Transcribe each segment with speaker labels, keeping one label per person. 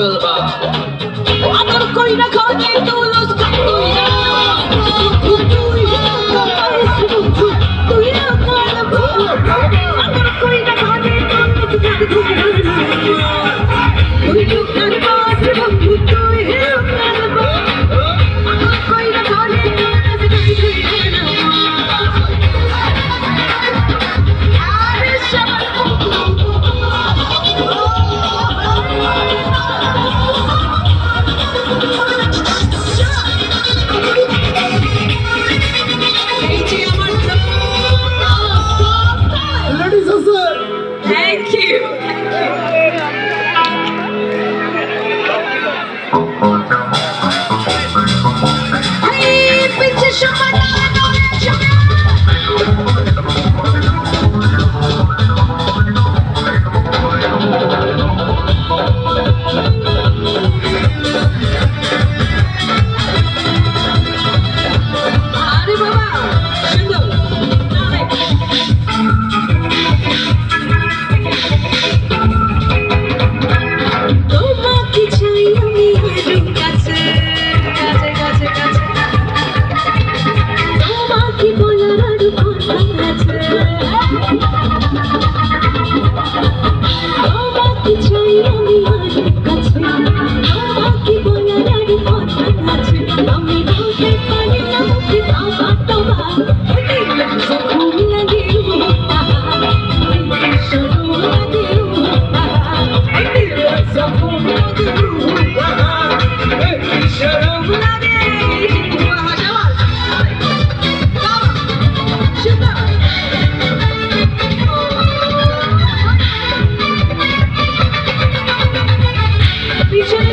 Speaker 1: ফেলবা আদর কইরা খাওয়াতে তুলস কইরা তুই তুই না করবা আদর কইরা খাওয়াতে তুলস তুই করবা তুই করবা আদর কইরা খাওয়াতে Thank you. Hey, bitches, show my love, don't let you Hare Baba, Shundo,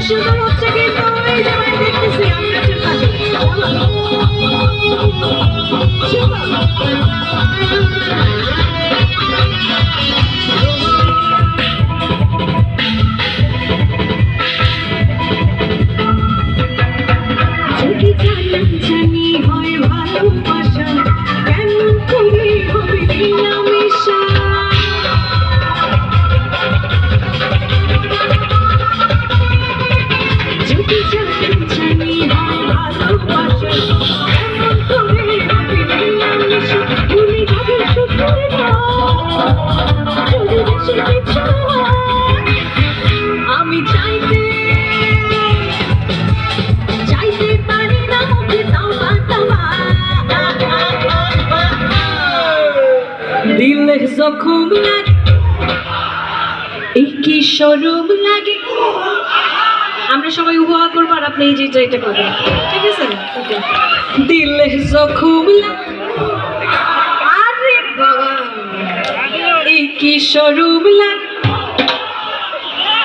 Speaker 1: সুন্দর হচ্ছে কিন্তু এই যে আমি দেখতেছি আমরা জানি হয় ভালোবাসা কেমন করে হবে মিলামেশা আমি চাইতে পারি না দিলে জখম লাগে এই কি শরম লাগে আমরা সবাই উপভোগ করবো আর আপনি এই যে এটা করবেন ঠিক আছে দিলে জখম আরে বাবা এই কি শরম লাগে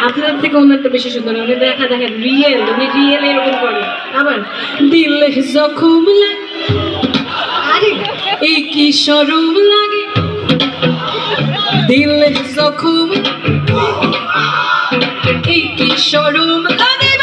Speaker 1: আপনাদের থেকে অন্যটা বেশি সুন্দর উনি দেখা দেখেন রিয়েল উনি রিয়েল এরকম করে আবার দিলে জখম লাগে আরে এই কি শরম লাগে দিলে জখম এই কি শরম লাগে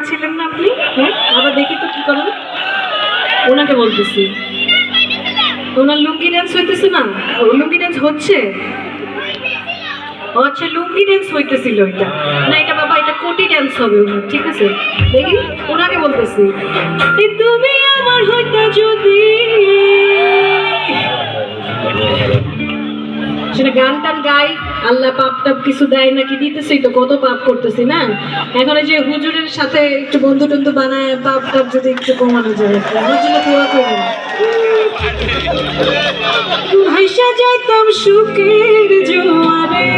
Speaker 1: ছিলেন না আপনি? হ্যাঁ, আবার দেখি তো কি করেন। ওনাকে বলতেছি, ওনার লুঙ্গি ড্যান্স হইতেছে না? ও লুঙ্গি ড্যান্স হচ্ছে? ও আচ্ছা, লুঙ্গি ড্যান্স হইতেছিল এটা। না এটা বাবা, এটা কোটি ড্যান্স হবে ওনার, ঠিক আছে? দেখি, ওনাকে বলতেছি, এই তুমি আমার হইতা যদি, সেটা গান টান গাই, আল্লাহ পাপ টাপ কিছু দেয় নাকি, দিতেছি তো, কত পাপ করতেছি না। এখন এই যে হুজুরের সাথে একটু বন্ধু টন্ধু বানায় পাপ টাপ যদি একটু কমানো যায়, আমার জন্য দোয়া করবেন। ভাইসা যাইতাম সুখের জোয়ারে,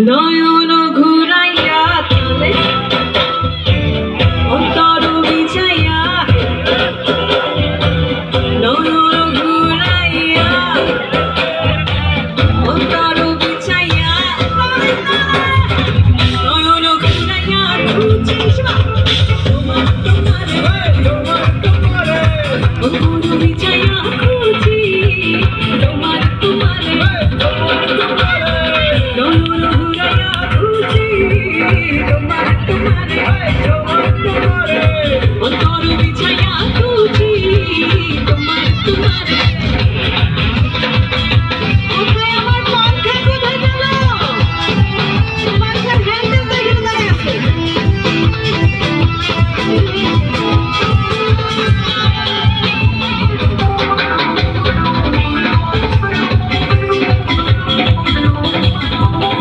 Speaker 1: নয়ন ঘুরাইয়া তালে অন্তর বিছাইয়া, নয়ন ঘুরাইয়া অন্তর বিছাইয়া, নয়ন ঘুরাইয়া খুঁজি তোমার তোমারে, অন্তর বিছাইয়া খুঁজি তোমার তোমারে, নয়ন ঘুরাইয়া খুঁজি তোমার তোমারে, অন্তর বিছাইয়া খুঁজি তোমার তোমারে।